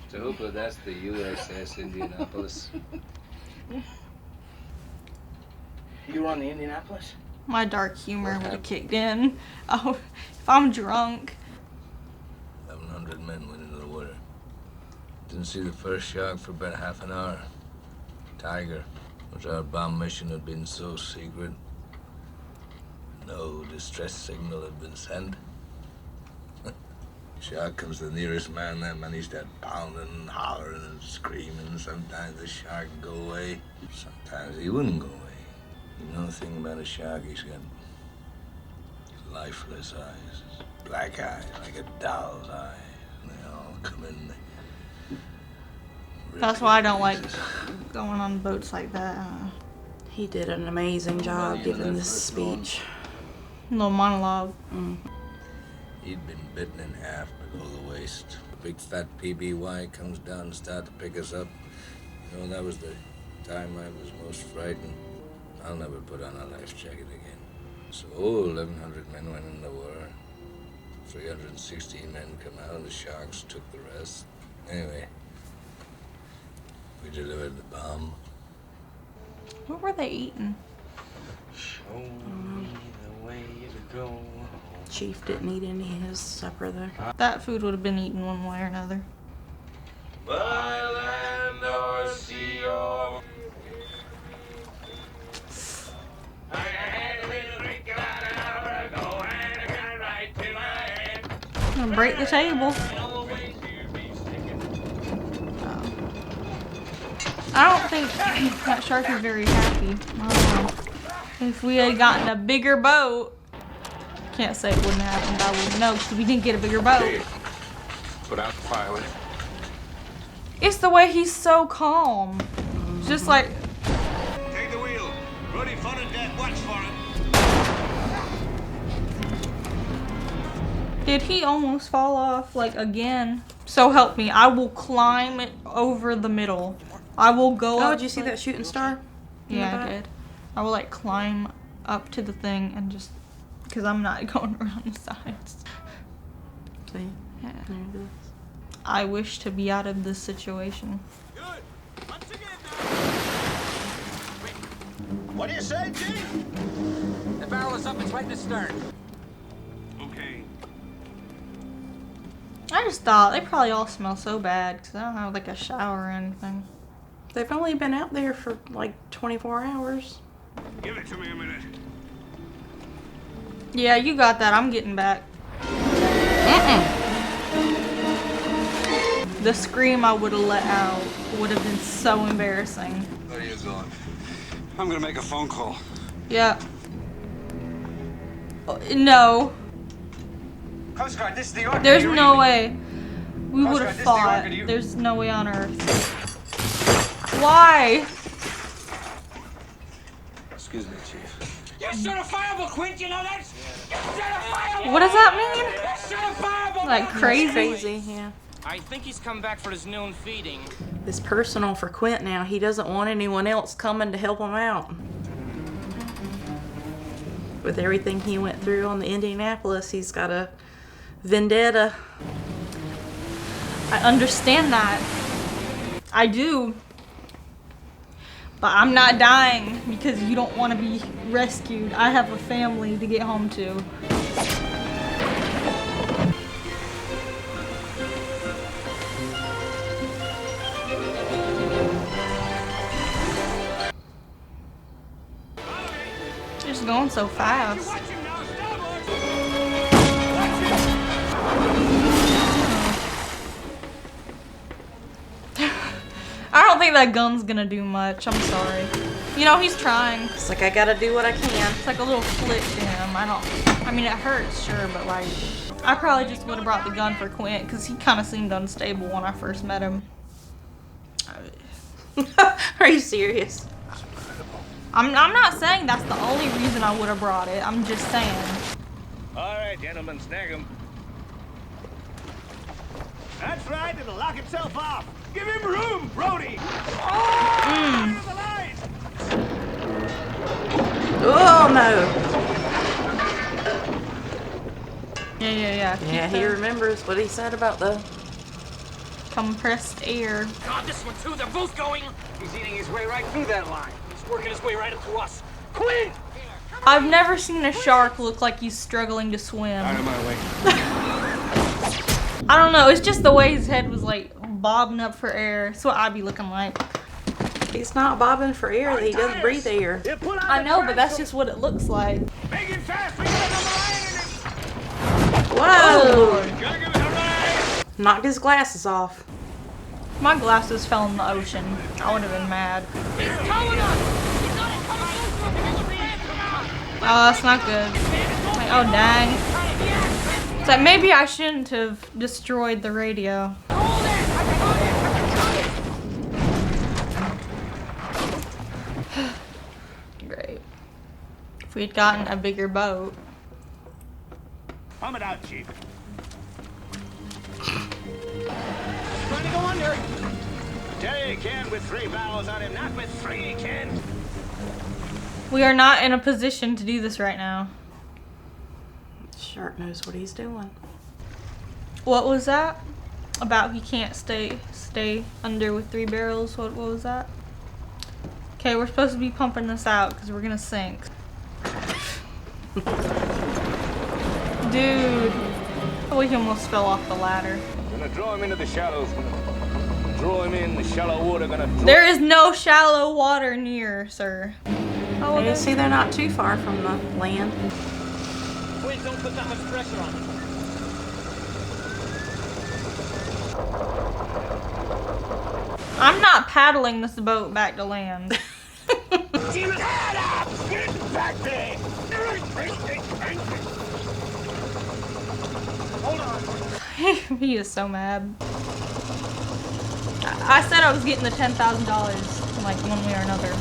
So Hooper, that's the USS Indianapolis. You were on the Indianapolis? My dark humor would have kicked in. Oh, if I'm drunk. 1,100 men went into the water. Didn't see the first shark for about half an hour. Tiger. Which our bomb mission had been so secret. No distress signal had been sent. Shark comes the nearest man, that man, he started pounding and hollering and screaming. Sometimes the shark would go away. Sometimes he wouldn't go away. You know the thing about a shark, he's got lifeless eyes. Black eyes, like a doll's eye. And they all come in. That's why I don't like going on boats like that. He did an amazing job giving this speech. Little monologue. He'd been bitten in half below the waist. A big fat PBY comes down and starts to pick us up. You know, that was the time I was most frightened. I'll never put on a life jacket again. So 1,100 men went in the war. 316 men come out, and the sharks took the rest. Anyway, we delivered the bomb. What were they eating? Show me the way to go. Chief didn't eat any of his supper though. That food would have been eaten one way or another. By land or sea or... I had a little drink about an hour ago and I got right to my head. I'm gonna break the table. I don't think that shark is very happy. I don't know. If we had gotten a bigger boat, can't say it wouldn't have happened. I wouldn't know because we didn't get a bigger boat. Put out the fire. It's the way he's so calm. Just like. Take the wheel. Ready, front and deck. Watch for it. Did he almost fall off like again? So help me. I will climb it over the middle. I will go up. Oh, did you see that shooting star? Yeah, I did. I will like climb up to the thing and just. Because I'm not going around the sides. See? Yeah. I wish to be out of this situation. Good. Once again now. What do you say, Chief? The barrel is up. It's right in the stern. Okay. I just thought they probably all smell so bad because I don't have like a shower or anything. They've only been out there for like 24 hours. Give it to me a minute. Yeah, you got that. I'm getting back. The scream I would have let out would have been so embarrassing. Where are you going? I'm gonna make a phone call. Yeah. No. Coast Guard, this is the Orca. There's no way. We Coast would Guard, have this is the fought. Orca. Do you- There's no way on earth. Why? Excuse me, Chief. You're certifiable, Quint, you know that? You're certifiable! What does that mean? You're certifiable! Like crazy? Crazy, yeah. I think he's come back for his noon feeding. It's personal for Quint now. He doesn't want anyone else coming to help him out. With everything he went through on the Indianapolis, he's got a vendetta. I understand that. I do. But I'm not dying because you don't want to be rescued. I have a family to get home to. Just going so fast. I don't think that gun's gonna do much. I'm sorry. You know, he's trying. It's like, I gotta do what I can. It's like a little flick to him. I mean, it hurts, sure, but like, I probably just would have brought the gun for Quint because he kind of seemed unstable when I first met him. Are you serious? I'm not saying that's the only reason I would have brought it. I'm just saying. All right, gentlemen, snag him. That's right, it'll lock itself off. Give him room, Brody. Oh no! Yeah. Yeah, he remembers what he said about the compressed air. God, this one too, they're both going. He's eating his way right through that line. He's working his way right up to us. Quint! I've never seen a shark look like he's struggling to swim. Out of my way. I don't know, it's just the way his head was like bobbing up for air. That's what I'd be looking like. He's not bobbing for air. He doesn't breathe air. I know, but that's just what it looks like. Make it fast. We got another Whoa! line. Knocked his glasses off. My glasses fell in the ocean. I would have been mad. Oh, that's not good. Like, oh, dang. It's like, maybe I shouldn't have destroyed the radio. Great. If we'd gotten a bigger boat. Pump it out, Chief. Trying to go under. Tell you can with 3 barrels on him, not with 3, Ken. We are not in a position to do this right now. Shark knows what he's doing. What was that? About he can't stay under with 3 barrels? What was that? Okay, we're supposed to be pumping this out because we're gonna sink. Dude. Oh, he almost fell off the ladder. Gonna draw him into the shallows. Gonna draw him in the shallow water. There is no shallow water near, sir. Oh, You see, they're not too far from the land. Please don't put that much pressure on me. I'm not paddling this boat back to land. Demon, head up! Get back there! Hold on. He is so mad. I said I was getting the $10,000, like one way or another.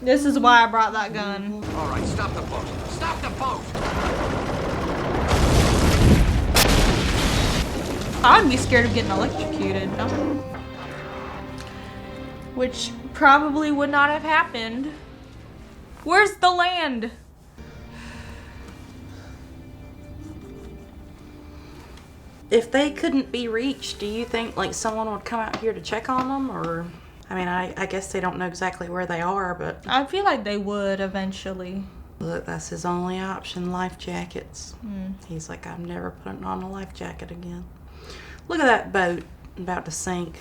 This is why I brought that gun. All right, stop the boat. Stop the boat! I'd be scared of getting electrocuted. Which probably would not have happened. Where's the land? If they couldn't be reached, do you think like someone would come out here to check on them? Or, I mean, I guess they don't know exactly where they are, but I feel like they would eventually. look, that's his only option, life jackets. He's like, I'm never putting on a life jacket again. Look at that boat about to sink.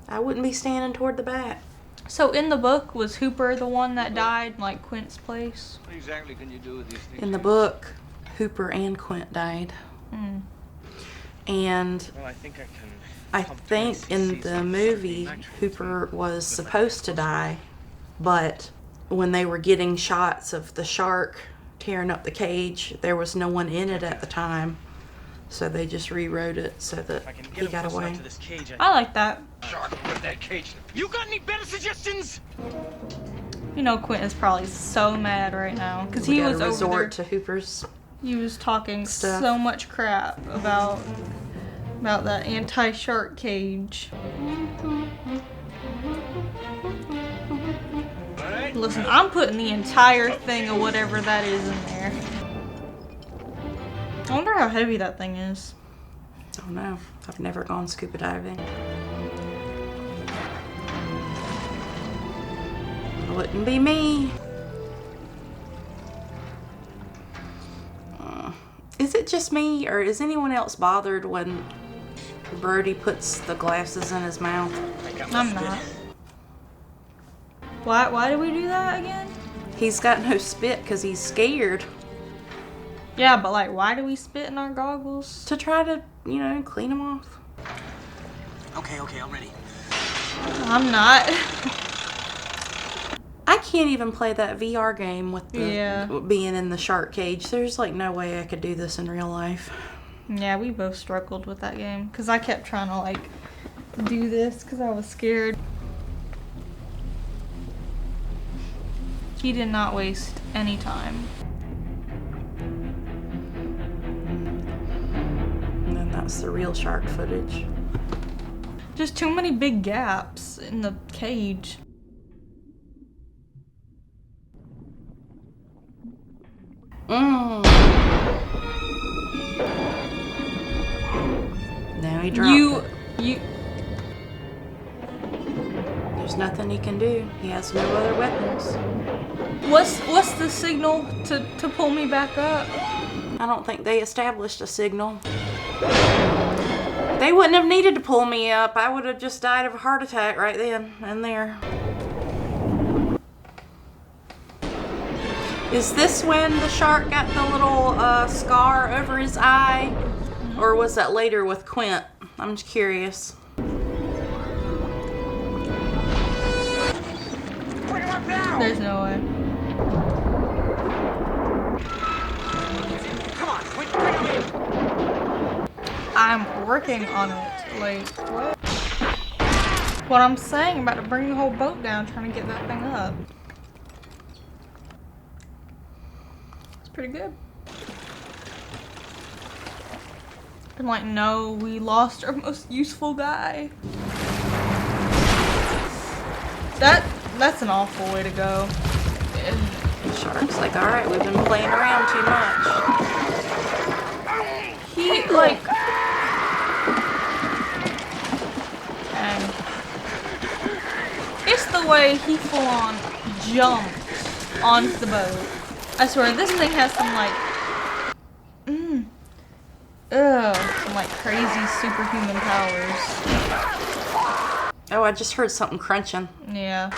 I wouldn't be standing toward the back. So in the book, was Hooper the one that died, like Quint's place? What exactly can you do with these things? In the book, Hooper and Quint died. And Well, I think in the movie, Hooper was supposed to die, but when they were getting shots of the shark tearing up the cage, there was no one in it at the time. So they just rewrote it so that he got away. I like that. Shark, put that cage. You got any better suggestions? You know, Quint is probably so mad right now because he was over there. To Hooper's. He was talking stuff. so much crap about that anti-shark cage. Listen, I'm putting the entire thing of whatever that is in there. I wonder how heavy that thing is. I don't know. I've never gone scuba diving. Wouldn't be me. Is it just me, or is anyone else bothered when Brody puts the glasses in his mouth? I'm not. Why do we do that again? He's got no spit because he's scared. Yeah, but like, why do we spit in our goggles? To try to, clean them off. Okay, I'm ready. I'm not. I can't even play that VR game with the being in the shark cage. There's like no way I could do this in real life. Yeah, we both struggled with that game because I kept trying to like do this because I was scared. He did not waste any time. And then that's the real shark footage. Just too many big gaps in the cage. Now he dropped it. You. There's nothing nothing he can do. He has no other weapons. What's the signal to pull me back up? I don't think they established a signal. They wouldn't have needed to pull me up. I would have just died of a heart attack right then and there. Is this when the shark got the little scar over his eye? Or was that later with Quint? I'm just curious. There's no way. Come on, Quint, bring him in. I'm working on it. Like, what? What I'm saying, I'm about to bring the whole boat down, trying to get that thing up. It's pretty good. I'm like, no, we lost our most useful guy. That's an awful way to go. The shark's like, alright, we've been playing around too much. He, like... Dang. It's the way he full on jumped onto the boat. I swear, this thing has some, like... some, like, crazy superhuman powers. Oh, I just heard something crunching. Yeah.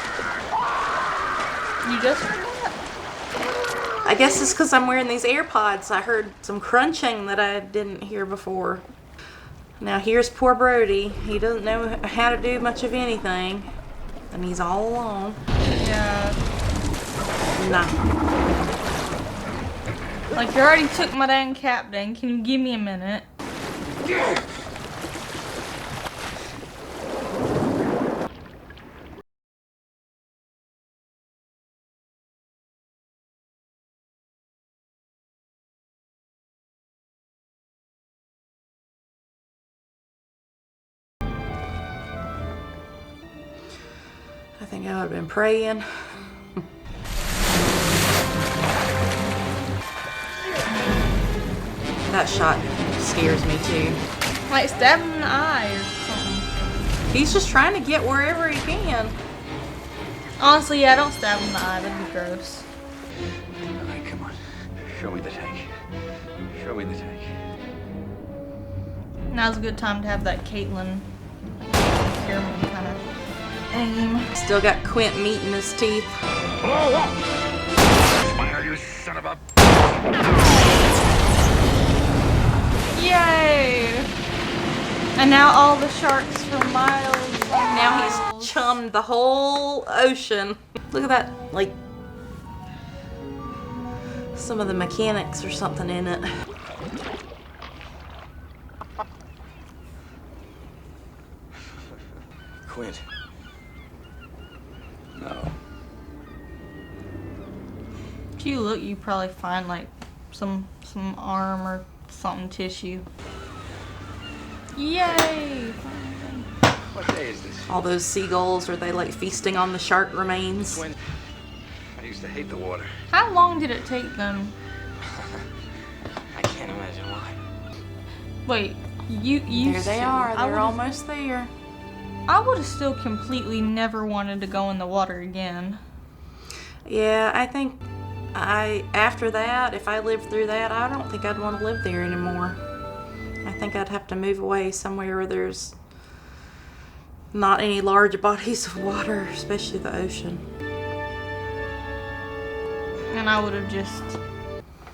You just heard that? I guess it's because I'm wearing these AirPods. I heard some crunching that I didn't hear before. Now here's poor Brody. He doesn't know how to do much of anything. And he's all alone. Yeah. Nah. Like, you already took my dang captain. Can you give me a minute? I think I would have been praying. That shot scares me too. Like, stab him in the eye or something. He's just trying to get wherever he can. Honestly, yeah, don't stab him in the eye. That'd be gross. All right, come on. Show me the tank. Show me the tank. Now's a good time to have that Caitlin Kierman kind of aim. Still got Quint meat in his teeth. Blow up! Smile, you son of a... Yay! And now all the sharks for miles. Now he's chummed the whole ocean. Look at that, like, some of the mechanics or something in it. Quint. No. If you look, you probably find like some arm or something tissue. Yay! What day is this? All those seagulls, are they like feasting on the shark remains? Quint. I used to hate the water. How long did it take them? I can't imagine why. Wait, you There they are. They're almost there. I would have still completely never wanted to go in the water again. Yeah, I think after that, if I lived through that, I don't think I'd want to live there anymore. I think I'd have to move away somewhere where there's not any large bodies of water, especially the ocean. And I would have just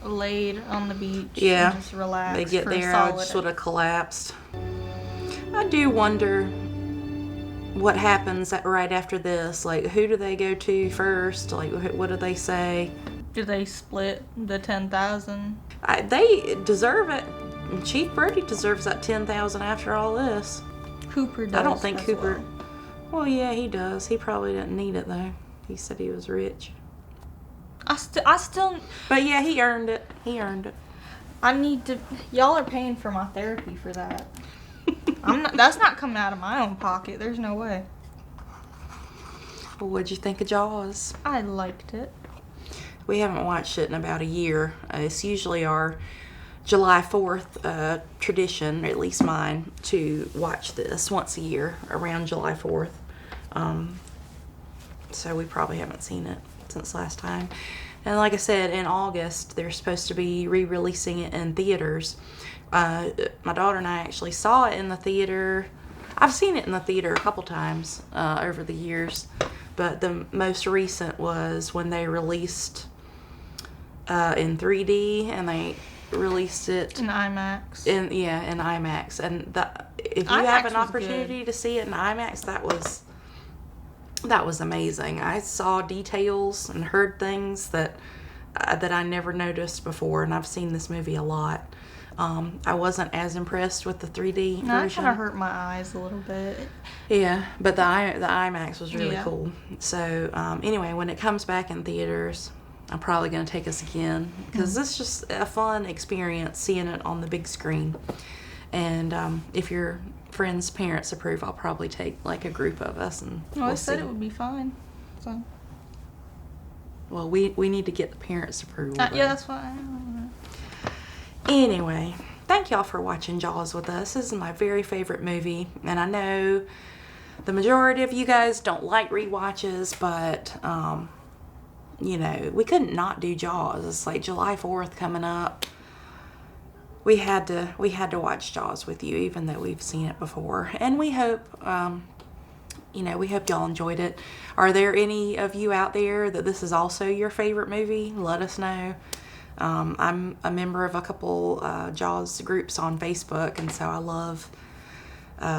laid on the beach Yeah, and just relaxed. they get for a there, I solid- just would have collapsed. I do wonder what happens right after this. Like, who do they go to first? Like, what do they say? Do they split the 10,000? They deserve it. Chief Brody deserves that 10,000 after all this. Cooper does. I don't think as Cooper. Well, yeah, he does. He probably didn't need it though. He said he was rich. I still. But yeah, he earned it. He earned it. I need to. Y'all are paying for my therapy for that. I'm not. That's not coming out of my own pocket. There's no way. Well, what'd you think of Jaws? I liked it. We haven't watched it in about a year. It's usually our July 4th tradition, or at least mine, to watch this once a year around July 4th. so we probably haven't seen it since last time. And like I said, in August, they're supposed to be re-releasing it in theaters. My daughter and I actually saw it in the theater. I've seen it in the theater a couple times over the years, but the most recent was when they released in 3D, and they released it in IMAX. In IMAX. And if you IMAX have an was opportunity good. to see it in IMAX, that was amazing. I saw details and heard things that I never noticed before, and I've seen this movie a lot. I wasn't as impressed with the 3D No, it version. kind of hurt my eyes a little bit. Yeah, but the IMAX was really Yeah. cool. So anyway, when it comes back in theaters, I'm probably going to take us again, because it's just a fun experience seeing it on the big screen. And if your friends' parents approve, I'll probably take like a group of us, and Well, I we'll said see. it would be fine. So. Well, we need to get the parents' approval. Yeah, that's fine. Anyway, thank y'all for watching Jaws with us. This is my very favorite movie, and I know the majority of you guys don't like rewatches, but you know, we couldn't not do Jaws. It's like July 4th coming up. We had to watch Jaws with you, even though we've seen it before, and we hope we hope y'all enjoyed it. Are there any of you out there that this is also your favorite movie? Let us know. I'm a member of a couple Jaws groups on Facebook, and so I love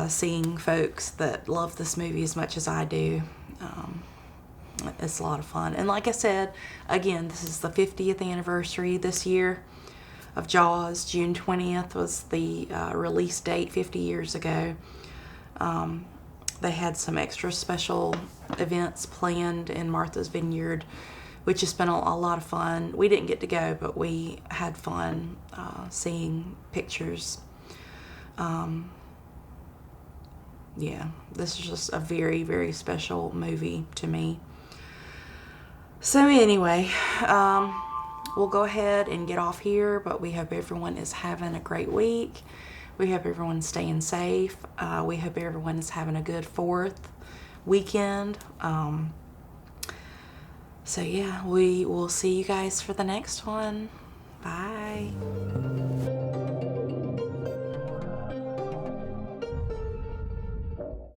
seeing folks that love this movie as much as I do. It's a lot of fun. And like I said, again, this is the 50th anniversary this year of Jaws. June 20th was the release date 50 years ago. They had some extra special events planned in Martha's Vineyard, which has been a lot of fun. We didn't get to go, but we had fun seeing pictures. Yeah, this is just a very, very special movie to me. So anyway, we'll go ahead and get off here, but we hope everyone is having a great week. We hope everyone's staying safe. We hope everyone is having a good 4th weekend. So yeah, we will see you guys for the next one. Bye.